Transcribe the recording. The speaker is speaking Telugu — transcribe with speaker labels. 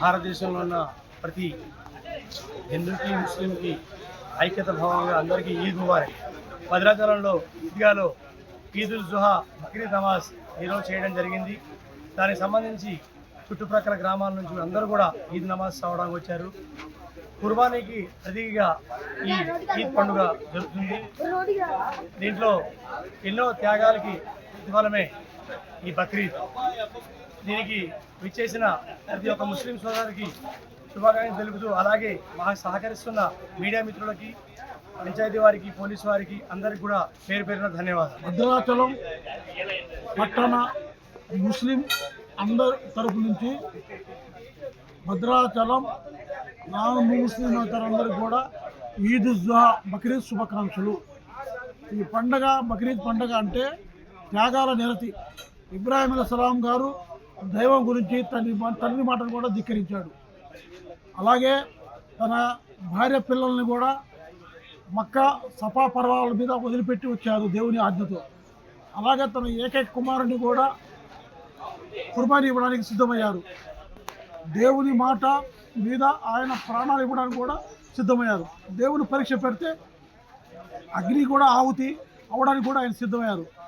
Speaker 1: భారతదేశంలో ఉన్న ప్రతి హిందూకి ముస్లింకి ఐక్యత భావంగా అందరికీ ఈద్ ముబారక్. భద్రాచలంలో ఈద్గాలో ఈదుల్ జుహా బక్రీద్ నమాజ్ ఈరోజు చేయడం జరిగింది. దానికి సంబంధించి చుట్టుప్రక్కల గ్రామాల నుంచి అందరూ కూడా ఈద్ నమాజ్ చదవడానికి వచ్చారు. కుర్బానీకి ప్రతీకగా ఈ ఈద్ పండుగ జరుగుతుంది. దీంట్లో ఎన్నో త్యాగాలకి ప్రతిఫలమే ఈ బక్రీద్. దీనికి విచ్చేసిన ప్రతి ఒక్క ముస్లిం సోదరుడికి శుభాకాంక్షలు తెలుపుతూ, అలాగే మాకు సహకరిస్తున్న మీడియా మిత్రులకి, పంచాయతీ వారికి, పోలీసు వారికి అందరికీ కూడా పేరు పేరున ధన్యవాదాలు.
Speaker 2: భద్రాచలం పట్టణ ముస్లిం అందరి తరపు నుంచి భద్రాచలం ముస్లిం అందరికీ కూడా ఈద్ జుహా బక్రీద్ శుభాకాంక్షలు. ఈ పండగ బక్రీద్ పండగ అంటే త్యాగాల నిరతి. ఇబ్రాహిం అలైహిస్సలాం గారు దైవం గురించి తండ్రి మాటను కూడా ధిక్కరించాడు. అలాగే తన భార్య పిల్లల్ని కూడా మక్కా సఫా పర్వాల మీద వదిలిపెట్టి వచ్చారు దేవుని ఆజ్ఞతో. అలాగే తన ఏకైక కుమారుని కూడా కుర్బానీ ఇవ్వడానికి సిద్ధమయ్యారు. దేవుని మాట మీద ఆయన ప్రాణాలు ఇవ్వడానికి కూడా సిద్ధమయ్యారు. దేవుని పరీక్ష పెడితే అగ్ని కూడా ఆహుతి అవ్వడానికి కూడా ఆయన సిద్ధమయ్యారు.